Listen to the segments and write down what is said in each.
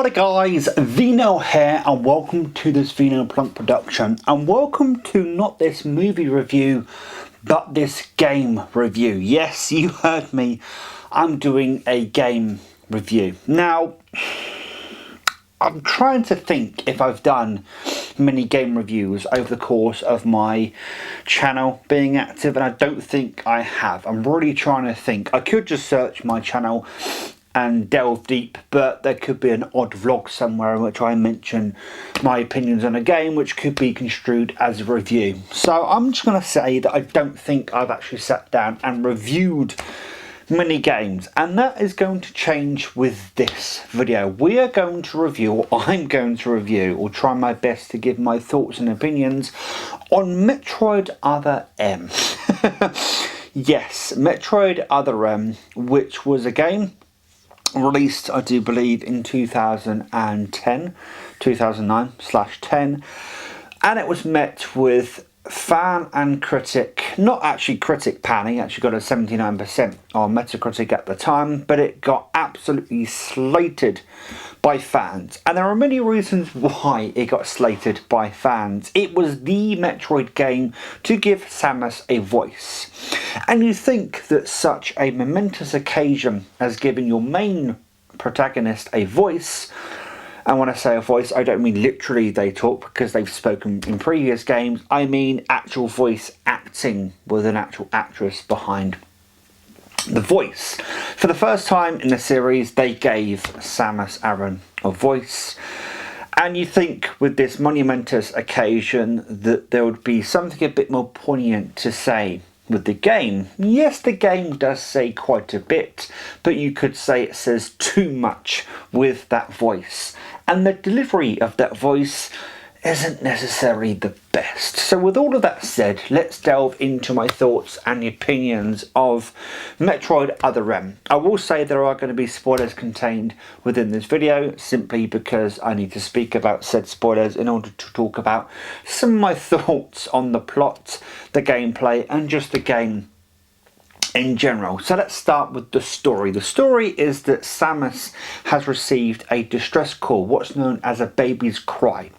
Hi guys, Vino here and welcome to this Vino Plunk production and welcome to not this movie review but this game review. Yes, you heard me, I'm doing a game review. Now, I'm trying to think if I've done many game reviews over the course of my channel being active, and I don't think I have. I'm really trying to think. I could just search my channel and delve deep, but there could be an odd vlog somewhere in which I mention my opinions on a game which could be construed as a review. So I'm just going to say that I don't think I've actually sat down and reviewed many games, and that is going to change with this video. We are going to review, or I'm going to review, or try my best to give my thoughts and opinions on Metroid Other M. Yes, Metroid Other M, which was a game released, I do believe, in 2009/10, and it was met with fan and critic, not actually critic panning, actually got a 79% on Metacritic at the time, but it got absolutely slated by fans, and there are many reasons why it got slated by fans. It was the Metroid game to give Samus a voice, and you think that such a momentous occasion as giving your main protagonist a voice, and when I say a voice, I don't mean literally they talk because they've spoken in previous games. I mean actual voice acting with an actual actress behind the voice. For the first time in the series, they gave Samus Aran a voice. And you think with this monumentous occasion that there would be something a bit more poignant to say with the game. Yes, the game does say quite a bit, but you could say it says too much with that voice. And the delivery of that voice isn't necessarily the best. So with all of that said, let's delve into my thoughts and opinions of Metroid Other M. I will say there are going to be spoilers contained within this video, simply because I need to speak about said spoilers in order to talk about some of my thoughts on the plot, the gameplay, and just the game in general. So let's start with the story. The story is that Samus has received a distress call, what's known as a baby's cry.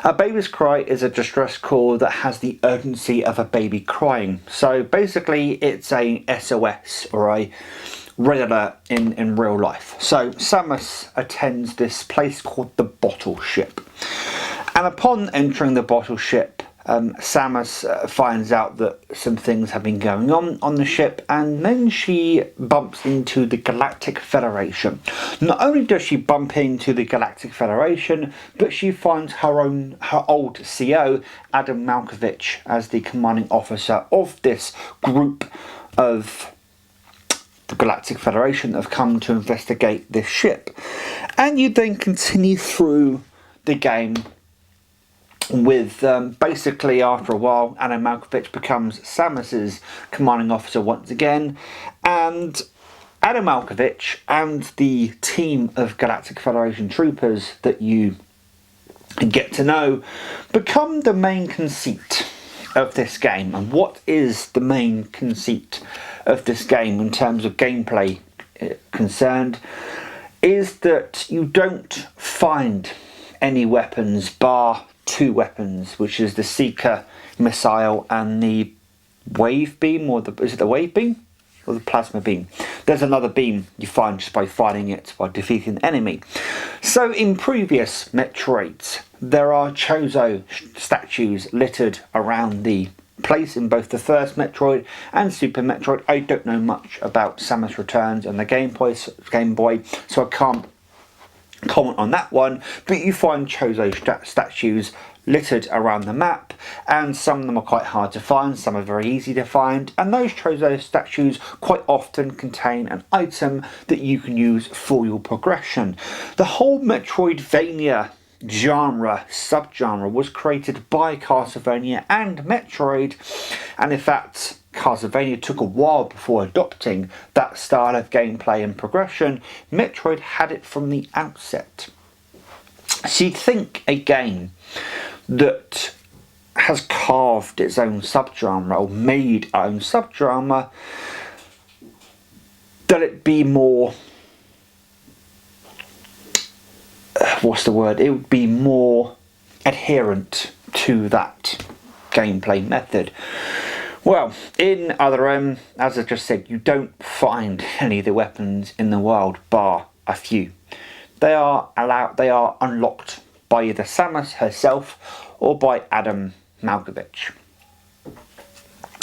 A baby's cry is a distress call that has the urgency of a baby crying. So basically it's a SOS, or a red alert in real life. So Samus attends this place called the Bottle Ship, and upon entering the Bottle Ship, Samus finds out that some things have been going on the ship, and then she bumps into the Galactic Federation. Not only does she bump into the Galactic Federation, but she finds her old CO, Adam Malkovich, as the commanding officer of this group of the Galactic Federation that have come to investigate this ship. And you then continue through the game with basically, after a while, Adam Malkovich becomes Samus's commanding officer once again, and Adam Malkovich and the team of Galactic Federation troopers that you get to know become the main conceit of this game. And what is the main conceit of this game in terms of gameplay concerned is that you don't find any weapons bar two weapons, which is the Seeker missile and the wave beam, or is it the wave beam or the plasma beam? There's another beam you find just by fighting it, by defeating the enemy. So in previous Metroids, there are Chozo statues littered around the place in both the first Metroid and Super Metroid. I don't know much about Samus Returns and the Game Boy, so I can't comment on that one, but you find Chozo statues littered around the map, and some of them are quite hard to find, some are very easy to find, and those Chozo statues quite often contain an item that you can use for your progression. The whole Metroidvania genre, subgenre, was created by Castlevania and Metroid, and in fact Castlevania took a while before adopting that style of gameplay and progression. Metroid had it from the outset. So you'd think a game that has carved its own subgenre, or made its own subgenre, that it be more what's the word? It would be more adherent to that gameplay method. Well, in Other M, as I just said, you don't find any of the weapons in the wild, bar a few. They are unlocked by either Samus herself or by Adam Malkovich.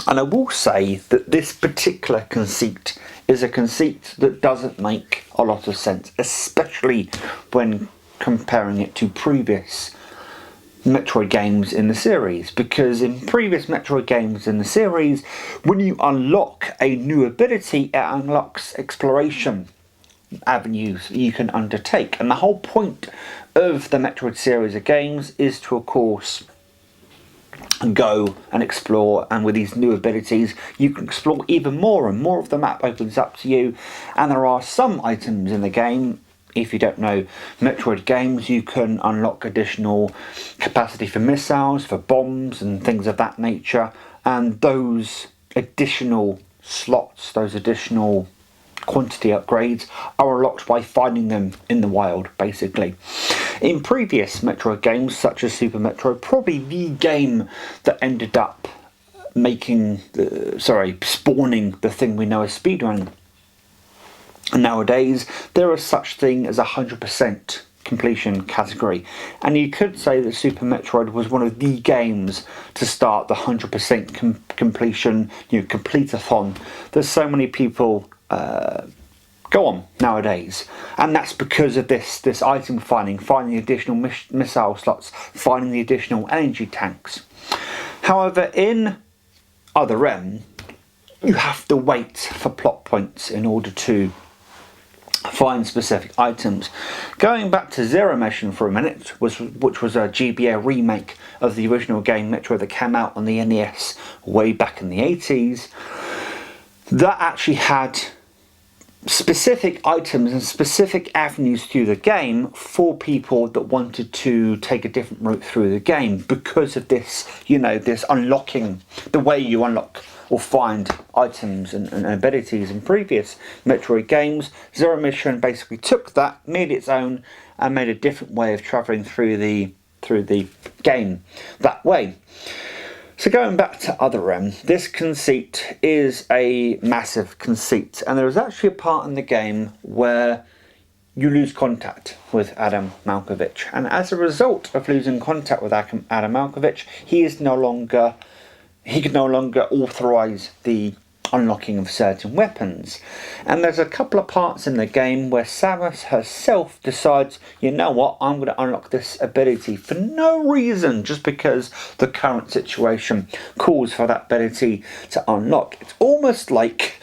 And I will say that this particular conceit is a conceit that doesn't make a lot of sense, especially when comparing it to previous Metroid games in the series, because in previous Metroid games in the series, when you unlock a new ability, it unlocks exploration avenues you can undertake, and the whole point of the Metroid series of games is to, of course, go and explore, and with these new abilities you can explore even more, and more of the map opens up to you. And there are some items in the game, if you don't know Metroid games, you can unlock additional capacity for missiles, for bombs and things of that nature, and those additional slots, those additional quantity upgrades are unlocked by finding them in the wild, basically. In previous Metroid games, such as Super Metroid, probably the game that ended up spawning the thing we know as speedrun. Nowadays, there is such thing as 100% completion category, and you could say that Super Metroid was one of the games to start the 100% completion, complete-a-thon. There's so many people go on nowadays, and that's because of this item finding the additional missile slots, finding the additional energy tanks. However, in Other M, you have to wait for plot points in order to find specific items. Going back to Zero Mission for a minute, which was a GBA remake of the original game Metroid that came out on the NES way back in the 80s, that actually had specific items and specific avenues through the game for people that wanted to take a different route through the game, because of this, this unlocking, the way you unlock or find items and abilities in previous Metroid games. Zero Mission basically took that, made its own, and made a different way of travelling through the game that way. So going back to Other M, this conceit is a massive conceit, and there is actually a part in the game where you lose contact with Adam Malkovich, and as a result of losing contact with Adam Malkovich, he can no longer authorise the unlocking of certain weapons. And there's a couple of parts in the game where Samus herself decides, you know what, I'm going to unlock this ability for no reason, just because the current situation calls for that ability to unlock. It's almost like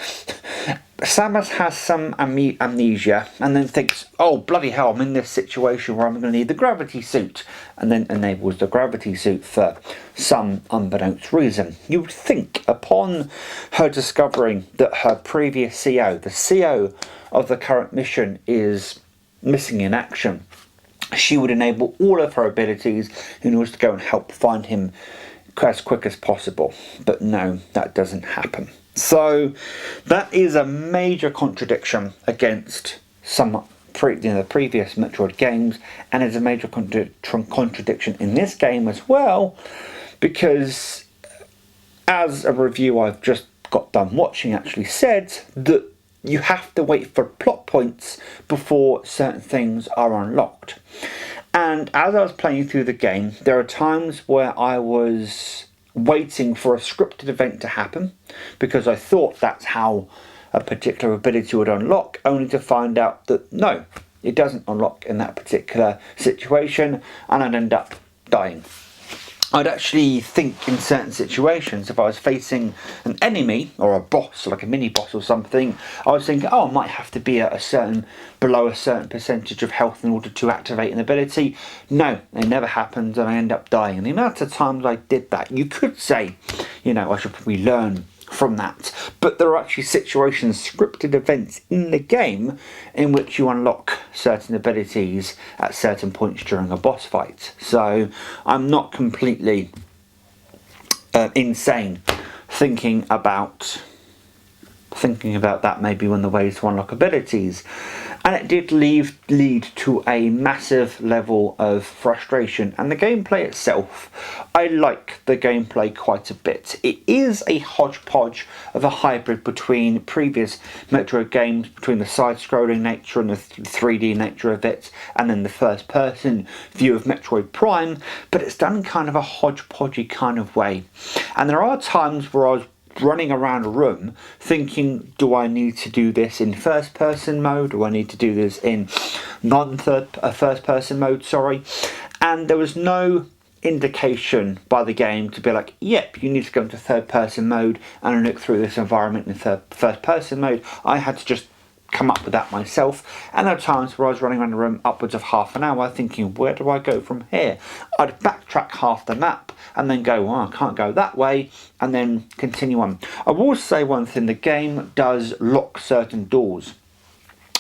Samus has some amnesia and then thinks, oh bloody hell, I'm in this situation where I'm going to need the gravity suit, and then enables the gravity suit for some unbeknownst reason. You would think upon her discovering that her previous CO, the CO of the current mission, is missing in action, she would enable all of her abilities in order to go and help find him as quick as possible. But no, that doesn't happen. So that is a major contradiction against the previous Metroid games, and is a major contradiction in this game as well, because as a review I've just got done watching actually said, that you have to wait for plot points before certain things are unlocked. And as I was playing through the game, there are times where I was waiting for a scripted event to happen, because I thought that's how a particular ability would unlock, only to find out that no, it doesn't unlock in that particular situation, and I'd end up dying. I'd actually think in certain situations, if I was facing an enemy or a boss, like a mini boss or something, I was thinking, oh, I might have to be at below a certain percentage of health in order to activate an ability. No, it never happens, and I end up dying. And the amount of times I did that, you could say, I should probably learn from that. But there are actually situations, scripted events in the game, in which you unlock certain abilities at certain points during a boss fight. So I'm not completely insane thinking about that maybe one of the ways to unlock abilities. And it did lead to a massive level of frustration. And the gameplay itself, I like the gameplay quite a bit. It is a hodgepodge of a hybrid between previous Metroid games, between the side-scrolling nature and the 3D nature of it, and then the first-person view of Metroid Prime, but it's done in kind of a hodgepodgey kind of way. And there are times where I was running around a room thinking, do I need to do this in first person mode? Do I need to do this in first person mode, sorry? And there was no indication by the game to be like, yep, you need to go into third person mode and look through this environment in first person mode. I had to just come up with that myself, and there are times where I was running around the room upwards of half an hour thinking, where do I go from here? I'd backtrack half the map and then go, well, I can't go that way, and then continue on. I will say one thing, the game does lock certain doors.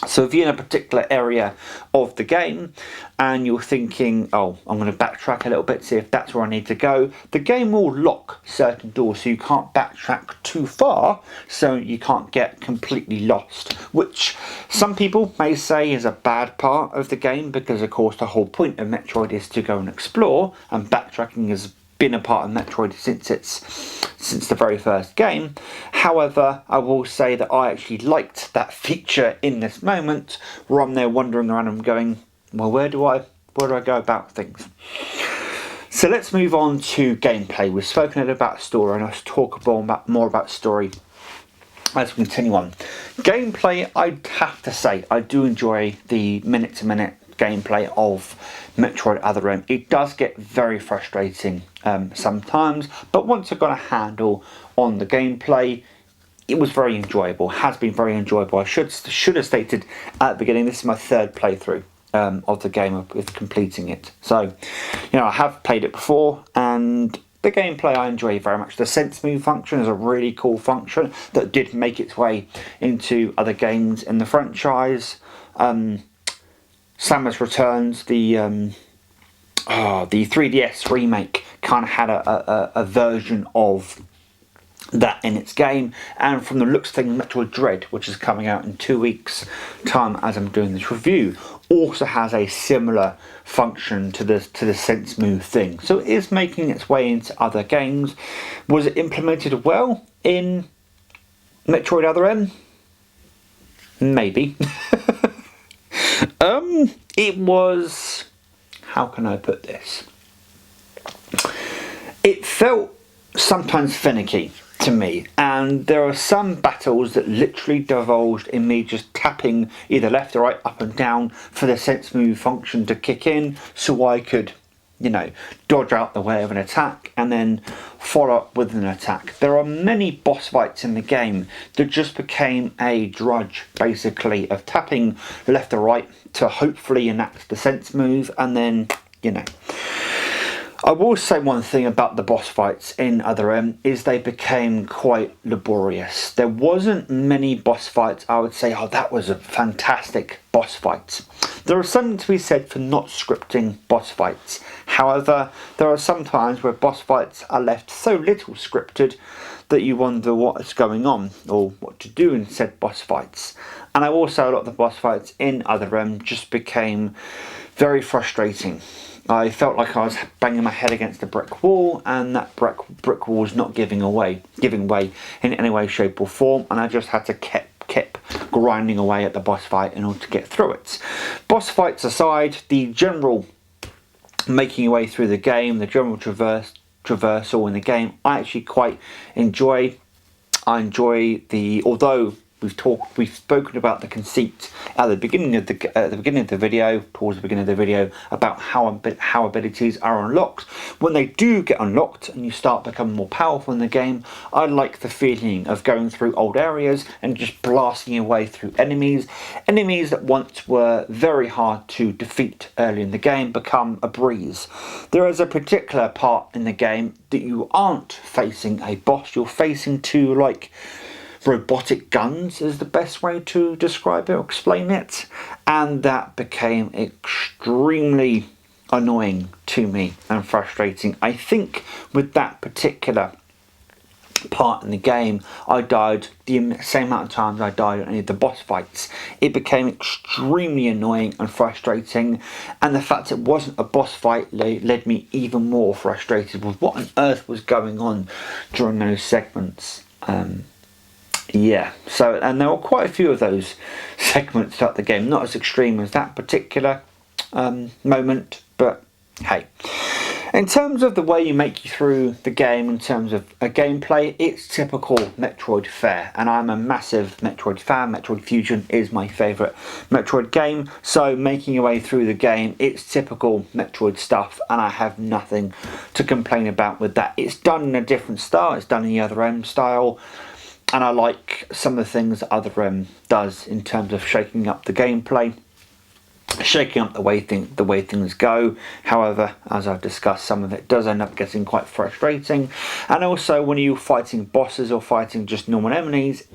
So if you're in a particular area of the game and you're thinking, oh, I'm going to backtrack a little bit, see if that's where I need to go, the game will lock certain doors so you can't backtrack too far, so you can't get completely lost, which some people may say is a bad part of the game, because of course the whole point of Metroid is to go and explore, and backtracking has been a part of Metroid since the very first game. However, I will say that I actually liked that feature in this moment, where I'm there wandering around and going, well, where do I go about things? So let's move on to gameplay. We've spoken a little about story, and let's talk more about story as we continue on. Gameplay, I'd have to say, I do enjoy the minute-to-minute gameplay of Metroid Other M. It does get very frustrating sometimes, but once I got a handle on the gameplay, it was very enjoyable, has been very enjoyable. I should have stated at the beginning, this is my third playthrough of the game with completing it. So, you know, I have played it before, and the gameplay I enjoy very much. The sense move function is a really cool function that did make its way into other games in the franchise. Samus Returns, the 3DS remake, kind of had a version of that in its game, and from the looks of things, Metroid Dread, which is coming out in 2 weeks' time as I'm doing this review, also has a similar function to the sense move thing. So it is making its way into other games. Was it implemented well in Metroid Other M? Maybe. It was, how can I put this? It felt sometimes finicky to me, and there are some battles that literally divulged in me just tapping either left or right, up and down, for the sense move function to kick in, so I could, you know, dodge out the way of an attack and then follow up with an attack. There are many boss fights in the game that just became a drudge, basically, of tapping left or right to hopefully enact the sense move, and then, you know. I will say one thing about the boss fights in Other M is they became quite laborious. There wasn't many boss fights I would say, oh, that was a fantastic boss fight. There is something to be said for not scripting boss fights. However, there are some times where boss fights are left so little scripted that you wonder what is going on or what to do in said boss fights. And I will say a lot of the boss fights in Other M just became very frustrating. I felt like I was banging my head against a brick wall, and that brick wall was not giving way in any way, shape or form, and I just had to keep grinding away at the boss fight in order to get through it. Boss fights aside, the general making your way through the game, the general traversal in the game, I actually quite enjoy. I enjoy although we've spoken about the conceit at the beginning of the video, towards the beginning of the video, about how abilities are unlocked. When they do get unlocked and you start becoming more powerful in the game, I like the feeling of going through old areas and just blasting your way through enemies that once were very hard to defeat early in the game become a breeze. There is a particular part in the game that you aren't facing a boss, you're facing two, like, robotic guns is the best way to describe it or explain it, and that became extremely annoying to me and frustrating. I think with that particular part in the game, I died the same amount of times I died on any of the boss fights. It became extremely annoying and frustrating, and the fact it wasn't a boss fight led me even more frustrated with what on earth was going on during those segments. Yeah, so, and there were quite a few of those segments throughout the game, not as extreme as that particular moment, but hey. In terms of the way you make you through the game, in terms of a gameplay, it's typical Metroid fare, and I'm a massive Metroid fan. Metroid Fusion is my favourite Metroid game, so making your way through the game, it's typical Metroid stuff, and I have nothing to complain about with that. It's done in a different style, it's done in the Other M style, and I like some of the things that Other M does in terms of shaking up the gameplay, shaking up the way things go. However, as I've discussed, some of it does end up getting quite frustrating, and also when you're fighting bosses or fighting just normal enemies,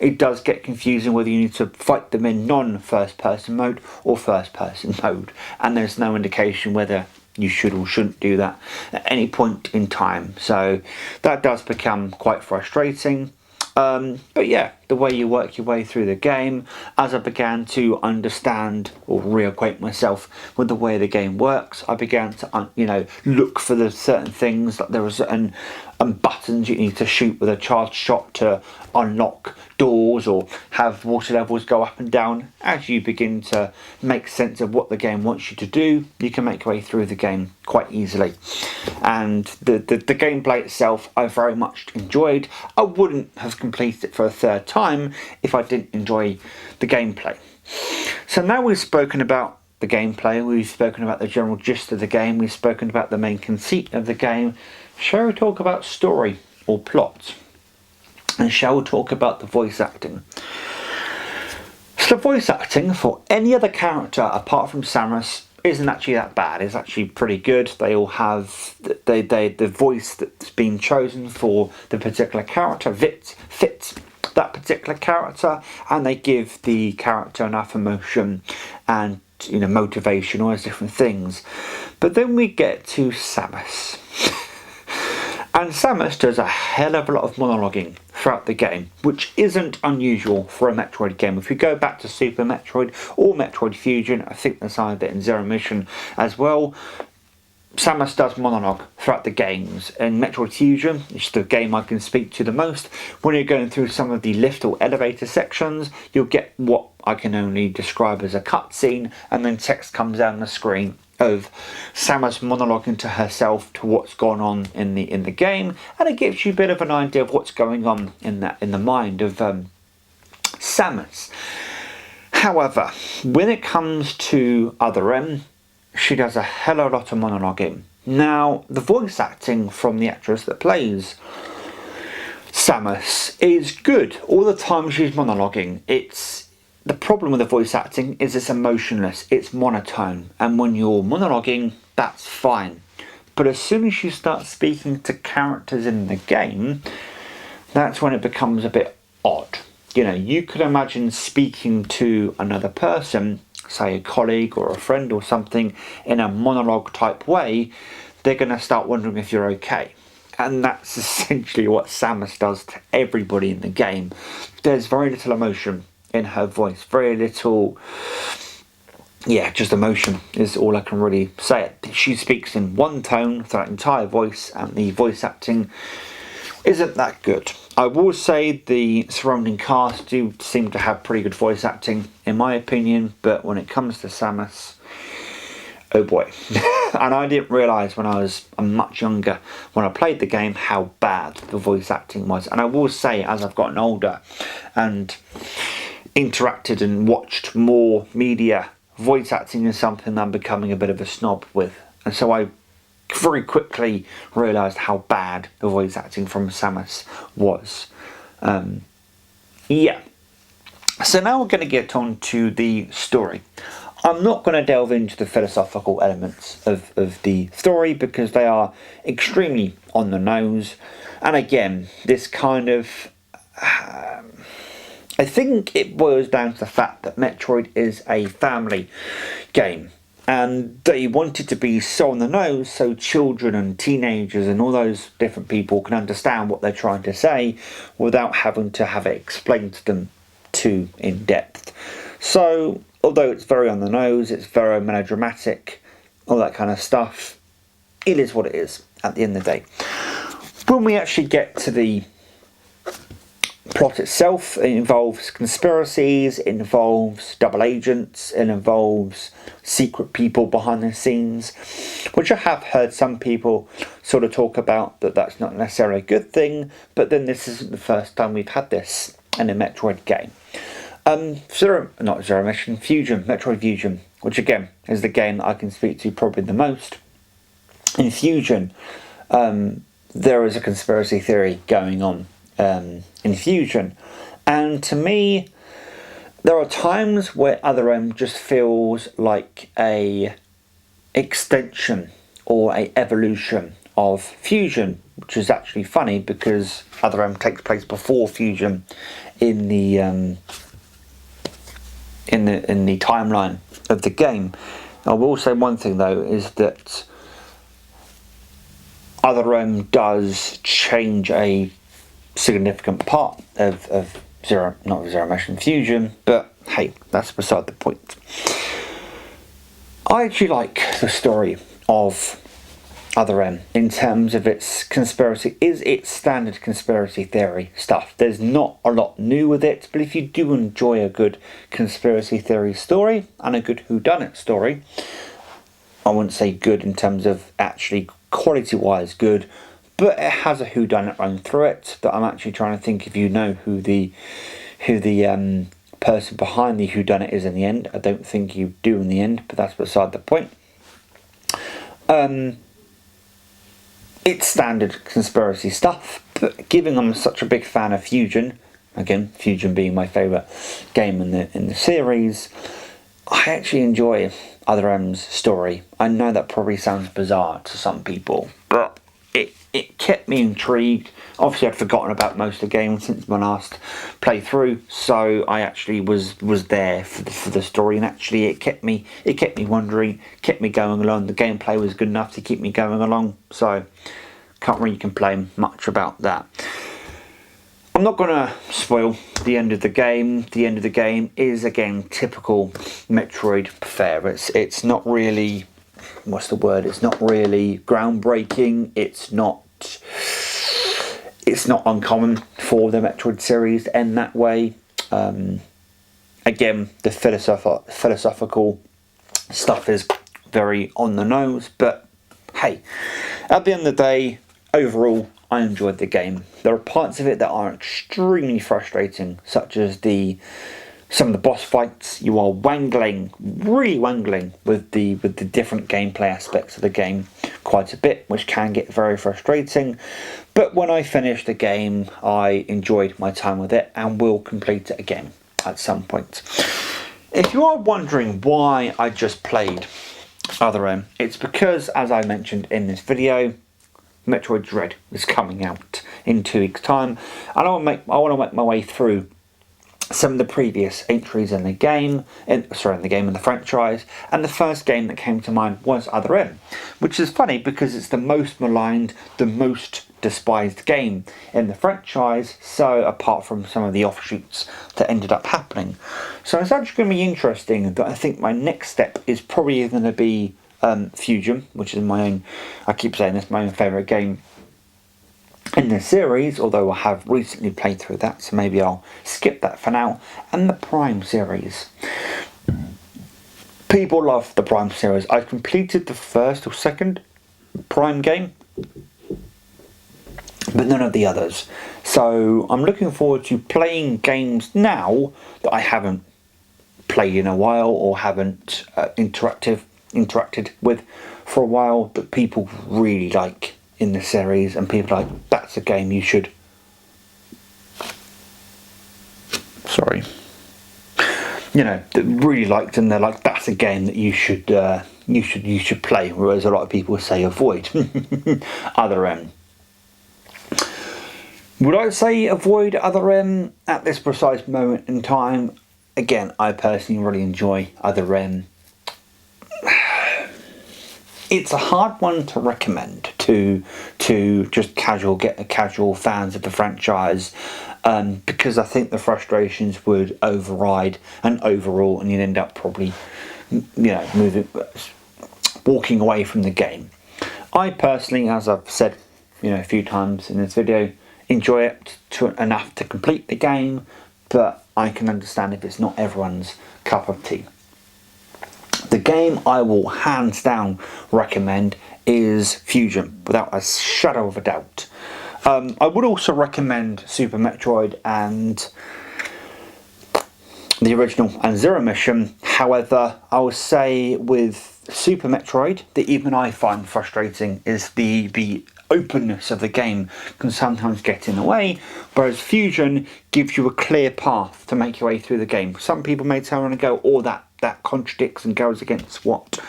it does get confusing whether you need to fight them in non-first person mode or first person mode, and there's no indication whether you should or shouldn't do that at any point in time, so that does become quite frustrating. But yeah, the way you work your way through the game, as I began to understand or reacquaint myself with the way the game works, I began to look for the certain things, like there were certain buttons you need to shoot with a charged shot to unlock doors or have water levels go up and down. As you begin to make sense of what the game wants you to do, you can make your way through the game quite easily. And the gameplay itself I very much enjoyed. I wouldn't have completed it for a third time if I didn't enjoy the gameplay. So now we've spoken about the gameplay, we've spoken about the general gist of the game, we've spoken about the main conceit of the game. Shall we talk about story or plot? And shall we talk about the voice acting? So the voice acting for any other character apart from Samus isn't actually that bad. It's actually pretty good. They all have the voice that's been chosen for the particular character fits that particular character, and they give the character enough emotion and motivation, all those different things. But then we get to Samus. And Samus does a hell of a lot of monologuing throughout the game, which isn't unusual for a Metroid game. If you go back to Super Metroid or Metroid Fusion, I think there's some of it in Zero Mission as well, Samus does monologue throughout the games. In Metroid Fusion, it's the game I can speak to the most, when you're going through some of the lift or elevator sections, you'll get what I can only describe as a cutscene, and then text comes down the screen of Samus monologuing to herself to what's gone on in the game, and it gives you a bit of an idea of what's going on in the mind of Samus. However, when it comes to Other M, she does a hell of a lot of monologuing. Now, the voice acting from the actress that plays Samus is good. All the time she's monologuing, the problem with the voice acting is it's emotionless, it's monotone, and when you're monologuing, that's fine. But as soon as you start speaking to characters in the game, that's when it becomes a bit odd. You could imagine speaking to another person, say a colleague or a friend or something, in a monologue type way, they're going to start wondering if you're okay. And that's essentially what Samus does to everybody in the game. There's very little emotion in her voice, very little, just emotion is all I can really say. She speaks in one tone throughout her entire voice, and the voice acting isn't that good. I will say the surrounding cast do seem to have pretty good voice acting, in my opinion, but when it comes to Samus, oh boy. And I didn't realise when I was much younger, when I played the game, how bad the voice acting was. And I will say, as I've gotten older and interacted and watched more media, voice acting is something I'm becoming a bit of a snob with. And so I very quickly realised how bad the voice acting from Samus was. So now we're going to get on to the story. I'm not going to delve into the philosophical elements of the story because they are extremely on the nose. And again, this kind of... I think it boils down to the fact that Metroid is a family game. And they wanted to be so on the nose so children and teenagers and all those different people can understand what they're trying to say without having to have it explained to them too in depth. So, although it's very on the nose, it's very melodramatic, all that kind of stuff, it is what it is at the end of the day. When we actually get to the plot itself, it involves conspiracies, it involves double agents, it involves secret people behind the scenes, which I have heard some people sort of talk about, that that's not necessarily a good thing, but then this isn't the first time we've had this in a Metroid game. Metroid Fusion, which again is the game that I can speak to probably the most. In Fusion, there is a conspiracy theory going on in Fusion, and to me there are times where Other M just feels like a extension or a evolution of Fusion, which is actually funny because Other M takes place before Fusion in the timeline of the game. I will say one thing though, is that Other M does change a significant part of not Zero Mission Fusion, but hey, that's beside the point. I actually like the story of Other M in terms of its conspiracy. Is its standard conspiracy theory stuff. There's not a lot new with it, but if you do enjoy a good conspiracy theory story and a good whodunit story, I wouldn't say good in terms of actually quality-wise good, but it has a whodunit run through it that I'm actually trying to think if you know who the person behind the whodunit is in the end. I don't think you do in the end, but that's beside the point. It's standard conspiracy stuff, but given I'm such a big fan of Fusion, again Fusion being my favourite game in the series, I actually enjoy Other M's story. I know that probably sounds bizarre to some people, but it kept me intrigued. Obviously I'd forgotten about most of the game since my last playthrough, so I actually was there for the story, and actually it kept me wondering, kept me going along. The gameplay was good enough to keep me going along, so can't really complain much about that. I'm not going to spoil the end of the game. The end of the game is again typical Metroid fare. It's not really, what's the word? It's not really groundbreaking. It's not uncommon for the Metroid series to end that way. Again, the philosophical stuff is very on the nose, but hey, at the end of the day, overall, I enjoyed the game. There are parts of it that are extremely frustrating, such as some of the boss fights. You are really wangling with the different gameplay aspects of the game quite a bit, which can get very frustrating. But when I finish the game, I enjoyed my time with it and will complete it again at some point. If you are wondering why I just played Other M, it's because, as I mentioned in this video, Metroid Dread is coming out in 2 weeks' time, and I want to make my way through some of the previous entries in the game, in the franchise, and the first game that came to mind was Other M, which is funny because it's the most maligned, the most despised game in the franchise, so apart from some of the offshoots that ended up happening. So it's actually going to be interesting, but I think my next step is probably going to be Fusion, which is I keep saying this, my own favourite game in the series, although I have recently played through that, so maybe I'll skip that for now. And the Prime series. People love the Prime series. I've completed the first or second Prime game, but none of the others. So I'm looking forward to playing games now that I haven't played in a while or haven't interacted with for a while, that people really like in the series, and people are like, that's a game you should that really liked, and they're like, that's a game that you should play, whereas a lot of people say avoid Other M. Would I say avoid Other M at this precise moment in time? Again, I personally really enjoy Other M. it's a hard one to recommend to just casual fans of the franchise, because I think the frustrations would override an overall, and you'd end up probably, walking away from the game. I personally, as I've said, a few times in this video, enjoy it enough to complete the game, but I can understand if it's not everyone's cup of tea. The game I will hands down recommend is Fusion, without a shadow of a doubt. I would also recommend Super Metroid and the original and Zero Mission. However, I would say with Super Metroid, that even I find frustrating is the openness of the game can sometimes get in the way, whereas Fusion gives you a clear path to make your way through the game. Some people may turn around and go, oh, that contradicts and goes against what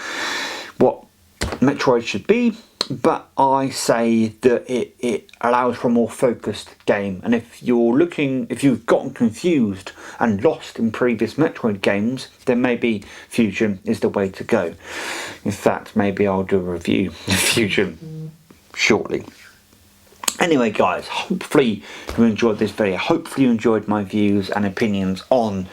Metroid should be, but I say that it allows for a more focused game. And if you've gotten confused and lost in previous Metroid games, then maybe Fusion is the way to go. In fact, maybe I'll do a review of Fusion shortly. Anyway guys, hopefully you enjoyed this video. Hopefully you enjoyed my views and opinions on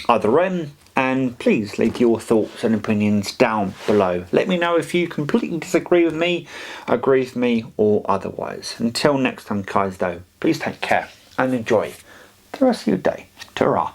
Other M, and please leave your thoughts and opinions down below. Let me know if you completely disagree with me, agree with me, or otherwise. Until next time guys though, please take care and enjoy the rest of your day. Ta-ra.